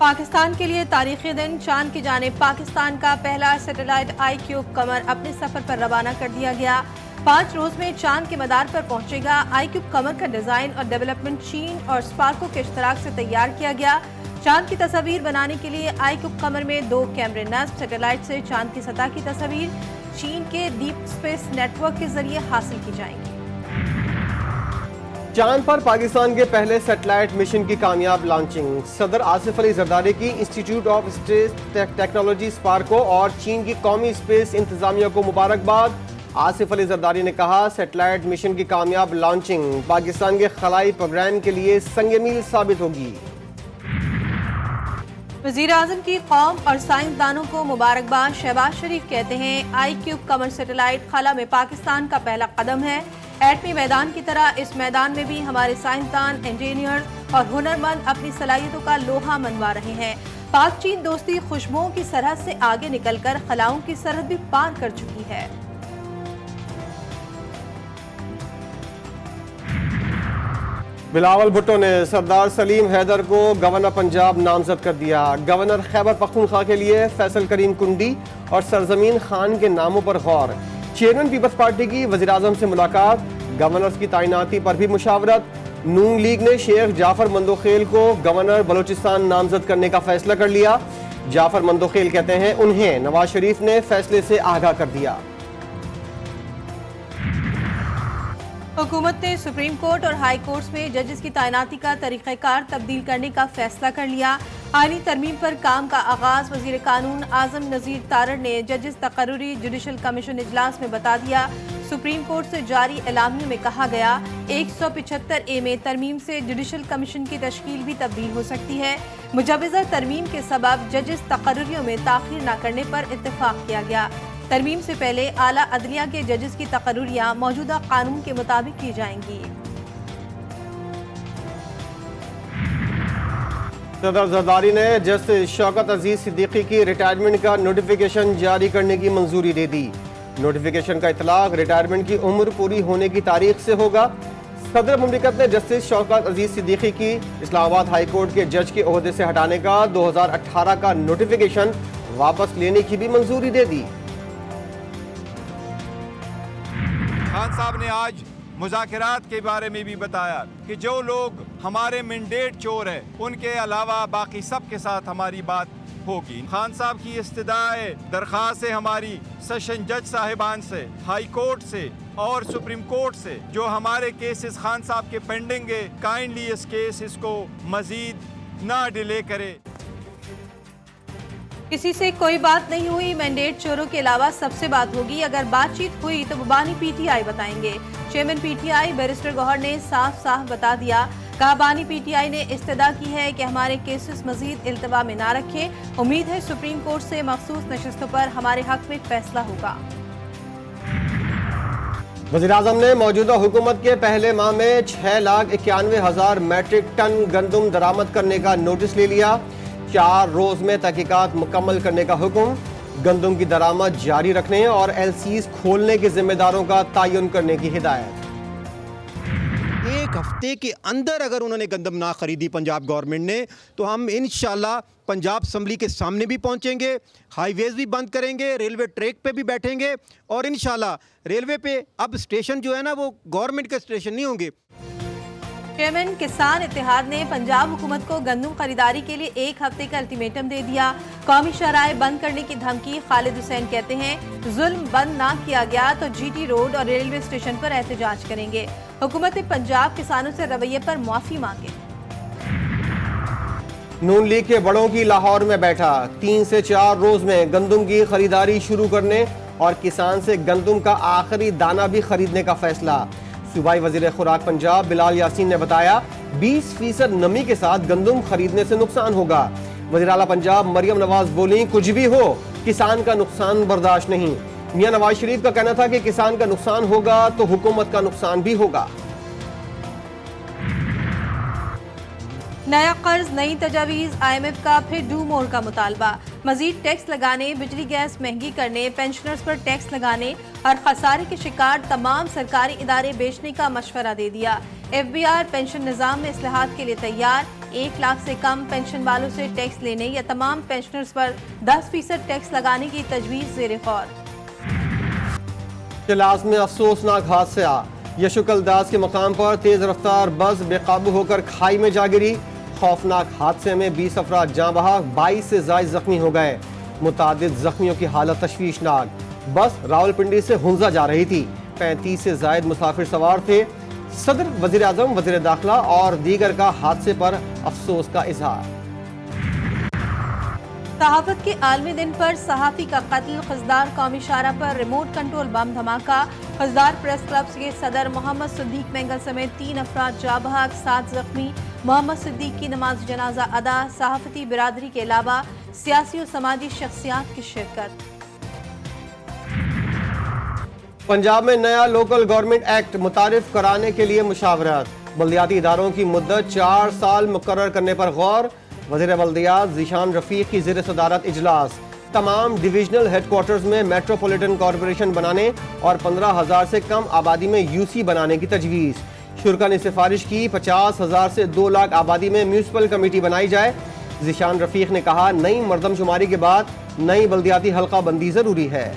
پاکستان کے لیے تاریخی دن، چاند کی جانب پاکستان کا پہلا سیٹلائٹ آئی کیوب قمر اپنے سفر پر روانہ کر دیا گیا۔ 5 روز میں چاند کے مدار پر پہنچے گا۔ آئی کیوب قمر کا ڈیزائن اور ڈیولپمنٹ چین اور اسپارکو کے اشتراک سے تیار کیا گیا۔ چاند کی تصاویر بنانے کے لیے آئی کیوب قمر میں 2 کیمرے نصب۔ سیٹلائٹ سے چاند کی سطح کی تصاویر چین کے ڈیپ اسپیس نیٹ ورک کے ذریعے حاصل کی جائیں گی۔ چاند پر پاکستان کے پہلے سیٹلائٹ مشن کی کامیاب لانچنگ۔ صدر آصف علی زرداری کی انسٹی ٹیوٹ آف اسپیس ٹیکنالوجی اسپارکو اور چین کی قومی اسپیس انتظامیہ کو مبارکباد۔ آصف علی زرداری نے کہا، سیٹلائٹ مشن کی کامیاب لانچنگ پاکستان کے خلائی پروگرام کے لیے سنگ میل ثابت ہوگی۔ وزیر اعظم کی قوم اور سائنسدانوں کو مبارکباد۔ شہباز شریف کہتے ہیں، آئی کیوب قمر سیٹلائٹ خلا میں پاکستان کا پہلا قدم ہے۔ ایٹمی میدان کی طرح اس میدان میں بھی ہمارے سائنسدان، انجینئر اور ہنرمند اپنی صلاحیتوں کا لوہا منوا رہے ہیں۔ پاک چین دوستی خوشبوؤں کی سرحد سے آگے نکل کر خلاؤں کی سرحد بھی پار کر چکی ہے۔ بلاول بھٹو نے سردار سلیم حیدر کو گورنر پنجاب نامزد کر دیا۔ گورنر خیبر پختونخوا کے لیے فیصل کریم کنڈی اور سرزمین خان کے ناموں پر غور۔ چیئرمین پیپلز پارٹی کی وزیر اعظم سے ملاقات۔ گورنرز کی تعیناتی پر بھی مشاورت۔ نون لیگ نے شیخ جعفر مندوخیل کو گورنر بلوچستان نامزد کرنے کا فیصلہ کر لیا۔ جعفر مندوخیل کہتے ہیں، انہیں نواز شریف نے فیصلے سے آگاہ کر دیا۔ حکومت نے سپریم کورٹ اور ہائی کورٹس میں ججز کی تعیناتی کا طریقہ کار تبدیل کرنے کا فیصلہ کر لیا۔ آئینی ترمیم پر کام کا آغاز وزیر قانون اعظم نذیر تارڑ نے ججز تقرری جوڈیشل کمیشن اجلاس میں بتا دیا۔ سپریم کورٹ سے جاری اعلامیے میں کہا گیا، 175A میں ترمیم سے جوڈیشل کمیشن کی تشکیل بھی تبدیل ہو سکتی ہے۔ مجوزہ ترمیم کے سبب ججز تقرریوں میں تاخیر نہ کرنے پر اتفاق کیا گیا۔ ترمیم سے پہلے اعلیٰ عدلیہ کے ججز کی تقرریاں موجودہ قانون کے مطابق کی جائیں گی۔ صدر زرداری نے جسٹس شوکت عزیز صدیقی کی ریٹائرمنٹ کا نوٹیفیکیشن جاری کرنے کی منظوری دے دی۔ نوٹیفیکیشن کا اطلاق ریٹائرمنٹ کی عمر پوری ہونے کی تاریخ سے ہوگا۔ صدر مملکت نے جسٹس شوکت عزیز صدیقی کی اسلام آباد ہائی کورٹ کے جج کے عہدے سے ہٹانے کا 2018 کا نوٹیفیکیشن واپس لینے کی بھی منظوری دے دی۔ خان صاحب نے آج مذاکرات کے بارے میں بھی بتایا کہ جو لوگ ہمارے مینڈیٹ چور ہیں، ان کے علاوہ باقی سب کے ساتھ ہماری بات ہوگی۔ خان صاحب کی استدعائے درخواست ہے ہماری سیشن جج صاحبان سے، ہائی کورٹ سے اور سپریم کورٹ سے، جو ہمارے کیسز خان صاحب کے پینڈنگ ہے، کائنڈلی اس کیسز کو مزید نہ ڈیلے کرے۔ کسی سے کوئی بات نہیں ہوئی، مینڈیٹ چوروں کے علاوہ سب سے بات ہوگی۔ اگر بات چیت ہوئی تو بانی پی ٹی آئی بتائیں گے۔ Chairman P T I barrister Gohar نے صاف بتا دیا، کہا بانی پی ٹی آئی نے استدعا کی ہے کہ ہمارے کیسز مزید التوا میں نہ رکھے۔ امید ہے سپریم کورٹ سے مخصوص نشستوں پر ہمارے حق میں فیصلہ ہوگا۔ وزیر اعظم نے موجودہ حکومت کے پہلے ماہ میں 6,91,000 میٹرک ٹن گندم درآمد کرنے کا نوٹس لے لیا۔ 4 روز میں تحقیقات مکمل کرنے کا حکم۔ گندم کی درآمد جاری رکھنے اور ایل سیز کھولنے کے ذمہ داروں کا تعین کرنے کی ہدایت۔ 1 ہفتے کے اندر اگر انہوں نے گندم نہ خریدی پنجاب گورنمنٹ نے، تو ہم انشاءاللہ پنجاب اسمبلی کے سامنے بھی پہنچیں گے، ہائی ویز بھی بند کریں گے، ریلوے ٹریک پہ بھی بیٹھیں گے، اور انشاءاللہ ریلوے پہ اب اسٹیشن جو ہے نا وہ گورنمنٹ کے اسٹیشن نہیں ہوں گے۔ چیئرمین کسان اتحاد نے پنجاب حکومت کو گندم خریداری کے لیے 1 ہفتے کا الٹیمیٹم دے دیا۔ قومی شاہراہیں بند کرنے کی دھمکی۔ خالد حسین کہتے ہیں، ظلم بند نہ کیا گیا تو جی ٹی روڈ اور ریلوے اسٹیشن پر احتجاج کریں گے۔ حکومت پنجاب کسانوں سے رویے پر معافی مانگے۔ نون لیگ کے بڑوں کی لاہور میں بیٹھا، 3 سے 4 روز میں گندم کی خریداری شروع کرنے اور کسان سے گندم کا آخری دانہ بھی خریدنے کا فیصلہ۔ صوبائی وزیر خوراک پنجاب بلال یاسین نے بتایا، 20% نمی کے ساتھ گندم خریدنے سے نقصان ہوگا۔ وزیر اعلیٰ پنجاب مریم نواز بولیں، کچھ بھی ہو کسان کا نقصان برداشت نہیں۔ میاں نواز شریف کا کہنا تھا کہ کسان کا نقصان ہوگا تو حکومت کا نقصان بھی ہوگا۔ نیا قرض، نئی تجاویز، IMF کا پھر ڈو مور کا مطالبہ۔ مزید ٹیکس لگانے، بجلی گیس مہنگی کرنے، پینشنرز پر ٹیکس لگانے اور خسارے کے شکار تمام سرکاری ادارے بیچنے کا مشورہ دے دیا۔ FBR پینشن نظام میں اصلاحات کے لیے تیار۔ 1 लाख से कम पेंशन वालों से टैक्स लेने या तमाम पेंशनर्स पर 10% टैक्स लगाने की तजवीज़ ज़ेर गौर। इजलास में अफसोसनाक हादसा, यशुकल दास के मकाम पर तेज रफ्तार बस बेकाबू होकर खाई में जा गिरी। खौफनाक हादसे में 20 अफराद जाँ बहक, 22 से ज़ायद जख्मी हो गए। मुतादिद जख्मियों की हालत तशवीशनाक। बस रावलपिंडी से हुंजा जा रही थी। 35 से ज़ायद मुसाफिर सवार थे। सदर, वज़ीर आज़म, वज़ीर दाखिला और दीगर का हादसे पर अफसोस का इजहार। सहाफत के आलमी दिन पर सहाफ़ी का कत्ल, खजदार कौमी शाहरा पर रिमोट कंट्रोल बम धमाका। खजदार प्रेस क्लब के सदर मोहम्मद सिद्दीक मेंगल समेत 3 अफराद जाँ बहक, 7 जख्मी। मोहम्मद सिद्दीक की नमाज जनाजा अदा। सहाफती बिरादरी के अलावा सियासी और समाजी शख्सियात की शिरकत। पंजाब में नया लोकल गवर्नमेंट एक्ट मुतारिफ कराने के लिए मुशावरत। बल्दियाती इदारों की मुद्दत 4 साल मुकर्रर करने पर गौर। वज़ीर बल्दियात ज़ीशान रफ़ीक की ज़ेर सदारत इजलास। तमाम डिविजनल हेडक्वार्टर्स में मेट्रोपॉलिटन कॉरपोरेशन बनाने और 15,000 से कम आबादी में यूसी बनाने की तजवीज़। शुरा ने सिफारिश की 50,000 से 2 लाख आबादी में म्यूनसिपल कमेटी बनाई जाए। ज़ीशान रफ़ीक ने कहा, नई मरदमशुमारी के बाद नई बल्दियाती हल्का बंदी ज़रूरी है।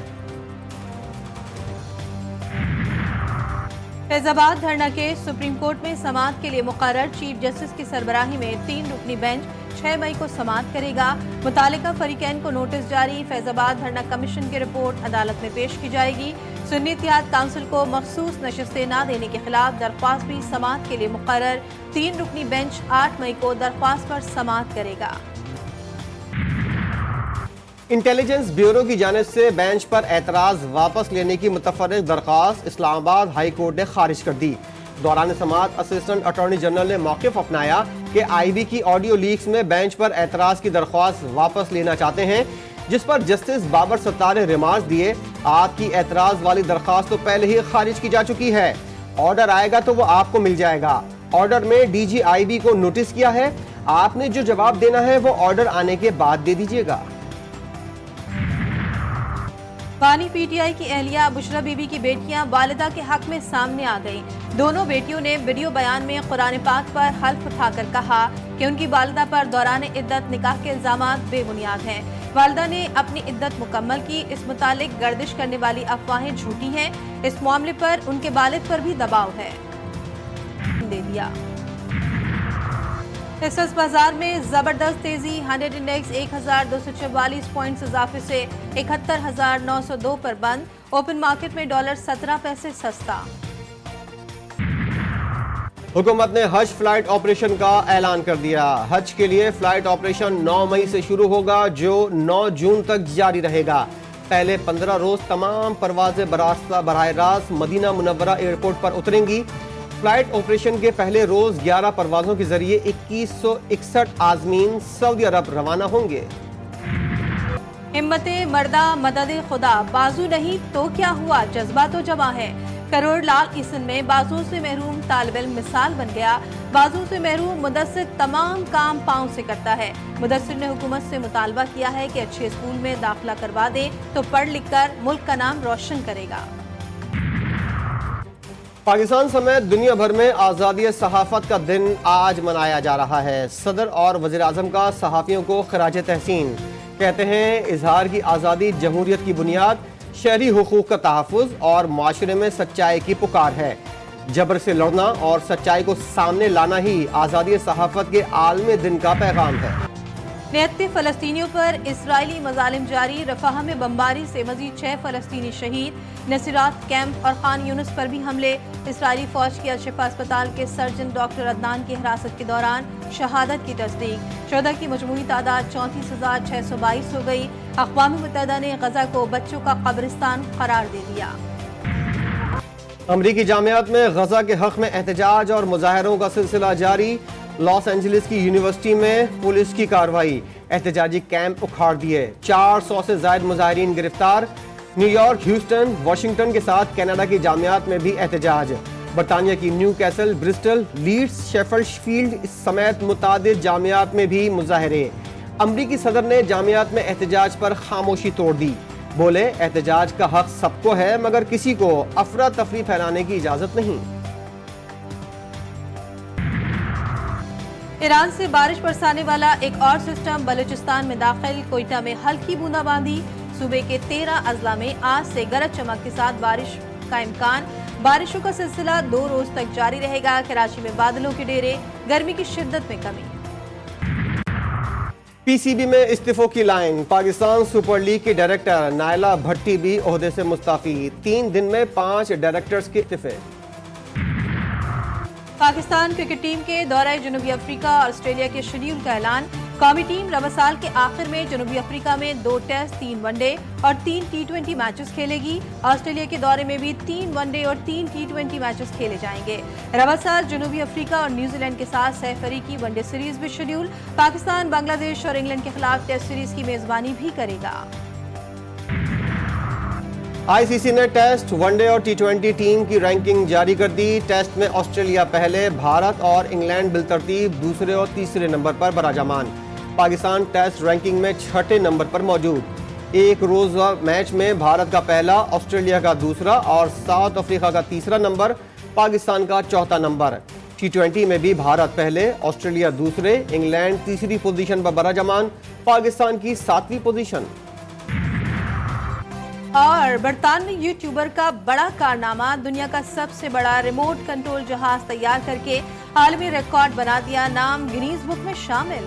फैजाबाद धरना केस सुप्रीम कोर्ट में समाअत के लिए मुकर्रर। चीफ जस्टिस की सरबराही में 3 रुकनी बेंच 6 मई को समाअत करेगा। मुतालिका फरीकैन को नोटिस जारी। फैजाबाद धरना कमीशन की रिपोर्ट अदालत में पेश की जाएगी। सुन्नी इत्तेहाद काउंसिल को मखसूस नशस्तें न देने के खिलाफ दरख्वास्त भी समाअत के लिए मुकर्रर। 3 रुकनी बेंच 8 मई को दरख्वास्त पर समाअत करेगा। इंटेलिजेंस ब्यूरो की जानिब से बेंच पर एतराज़ वापस लेने की मुतफर्रिक दरख्वास्त इस्लामाबाद हाई कोर्ट ने खारिज कर दी। दौरान समाअत असिस्टेंट अटॉर्नी जनरल ने मौक़िफ़ अपनाया कि IB की ऑडियो लीक्स में बेंच पर एतराज़ की दरख्वास्त वापस लेना चाहते हैं, जिस पर जस्टिस बाबर सत्तार ने रिमार्क्स दिए, आपकी एतराज़ वाली दरख्वास्त तो पहले ही खारिज की जा चुकी है। ऑर्डर आएगा तो वो आपको मिल जाएगा। ऑर्डर में DG IB को नोटिस किया है, आपने जो जवाब देना है वो ऑर्डर आने के बाद दे दीजिएगा। बानी PTI की एहलिया बुशरा बीबी की बेटियां वालिदा के हक में सामने आ गईं। दोनों बेटियों ने वीडियो बयान में कुरान पाक पर हल्फ उठाकर कहा कि उनकी वालिदा पर दौरान इद्दत निकाह के इल्जामात बेबुनियाद हैं। वालिदा ने अपनी इद्दत मुकम्मल की। इस मुतालिक गर्दिश करने वाली अफवाहें झूठी हैं। इस मामले पर उनके वालिद पर भी दबाव है, दे दिया। एसएस बाजार में जबरदस्त तेजी। 100 इंडेक्स 1244 पॉइंट्स इजाफे से 71,902 पर बंद। ओपन मार्केट में डॉलर 17 पैसे सस्ता। हुकूमत ने हज फ्लाइट ऑपरेशन का ऐलान कर दिया। हज के लिए फ्लाइट ऑपरेशन 9 मई से शुरू होगा, जो 9 जून तक जारी रहेगा। पहले 15 रोज तमाम परवाजें बराह रास्त मदीना मुनव्वरा एयरपोर्ट पर उतरेंगी। फ्लाइट ऑपरेशन के पहले रोज 11 परवाजों के जरिए 2161 आजमीन सऊदी अरब रवाना होंगे। हिम्मते मर्दा मदद खुदा, बाजू नहीं तो क्या हुआ, जज्बा तो जमा है। करोड़ लाल की सिंध में बाजुओं से महरूम तालिब इल्म मिसाल बन गया। बाजुओं से महरूम मुदस्सिर तमाम काम पाँव से करता है। मुदस्सिर ने हुकूमत से मुतालबा किया है कि अच्छे स्कूल में दाखिला करवा दे तो पढ़ लिख कर मुल्क का नाम रोशन करेगा। पाकिस्तान समेत दुनिया भर में आज़ादी सहाफ़त का दिन आज मनाया जा रहा है। सदर और वज़ीर आज़म का सहाफ़ियों को खराज तहसीन। कहते हैं, इजहार की आज़ादी जमहूरियत की बुनियाद, शहरी हुकूक का तहफ़्फ़ुज़ और माशरे में सच्चाई की पुकार है। जबर से लड़ना और सच्चाई को सामने लाना ही आज़ादी सहाफ़त के आलमी दिन का पैगाम है। 69 फ़लस्तीनियों पर इसराइली मज़ालिम जारी। रफ़ाह में बमबारी से मज़ीद 6 फ़लस्तीनी शहीद। नसीरात कैंप और खान यूनुस पर भी हमले। इसराइली फ़ौज की अल-शिफ़ा अस्पताल के सर्जन डॉक्टर अदनान की हिरासत के दौरान शहादत की तस्दीक। शुहदा की मजमूई तादाद 34,622 हो गई। अक़वाम मुत्तहिदा ने गज़ा को बच्चों का कब्रिस्तान करार दे दिया। अमरीकी जामियात में गज़ा के हक़ में एहतजाज और मुज़ाहरों का सिलसिला जारी। लॉस एंजलिस की यूनिवर्सिटी में पुलिस की कार्रवाई, एहतजाजी कैंप उखाड़ दिए। 400 से ज़ायद मुज़ाहिरीन गिरफ्तार। न्यूयॉर्क, ह्यूस्टन, वाशिंगटन के साथ कनाडा की जामियात में भी एहतजाज। बरतानिया की Newcastle, Bristol, Leeds, Sheffield समेत मुतादिद जामियात में भी मुज़ाहरे। अमरीकी सदर ने जामियात में एहतजाज पर खामोशी तोड़ दी। बोले, एहतजाज का हक सबको है मगर किसी को अफरा तफरी फैलाने की इजाज़त नहीं। ईरान से बारिश बरसाने वाला एक और सिस्टम बलूचिस्तान में दाखिल, कोयटा में हल्की बूंदाबांदी। सूबे के 13 अजला में आज से गरज चमक के साथ बारिश का इम्कान। बारिशों का सिलसिला 2 रोज तक जारी रहेगा। कराची में बादलों के डेरे, गर्मी की शिद्दत में कमी। पीसीबी में इस्तीफों की लाइन। पाकिस्तान सुपर लीग की डायरेक्टर नायला भट्टी भी ओहदे से मुस्ताफी। 3 दिन में 5 डायरेक्टर्स के इस्तीफे। पाकिस्तान क्रिकेट टीम के दौरे जनूबी अफ्रीका और ऑस्ट्रेलिया के शेड्यूल का ऐलान। कौमी टीम रमजान के आखिर में जनूबी अफ्रीका में 2 टेस्ट, 3 वनडे और 3 T20 मैचेस खेलेगी। ऑस्ट्रेलिया के दौरे में भी 3 वनडे और 3 T20 मैचेस खेले जाएंगे। रमजान जनूबी अफ्रीका और न्यूजीलैंड के साथ 6 फरीकी वनडे सीरीज भी शेड्यूल। पाकिस्तान बांग्लादेश और इंग्लैंड के खिलाफ टेस्ट सीरीज की मेजबानी भी करेगा। आईसीसी ने टेस्ट, वनडे और T20 टीम की रैंकिंग जारी कर दी। टेस्ट में ऑस्ट्रेलिया पहले, भारत और इंग्लैंड बिलतरतीब दूसरे और तीसरे नंबर पर बराजमान। पाकिस्तान टेस्ट रैंकिंग में 6ठे नंबर पर मौजूद। एक रोज़ा मैच में भारत का पहला, ऑस्ट्रेलिया का दूसरा और साउथ अफ्रीका का तीसरा नंबर, पाकिस्तान का चौथा नंबर। T20 में भी भारत पहले, ऑस्ट्रेलिया दूसरे, इंग्लैंड तीसरी पोजीशन पर बराजमान, पाकिस्तान की 7वीं पोजीशन। और बरतानवी यूट्यूबर का बड़ा कारनामा, दुनिया का सबसे बड़ा रिमोट कंट्रोल जहाज तैयार करके आलमी रिकॉर्ड बना दिया, नाम गिनीज बुक में शामिल।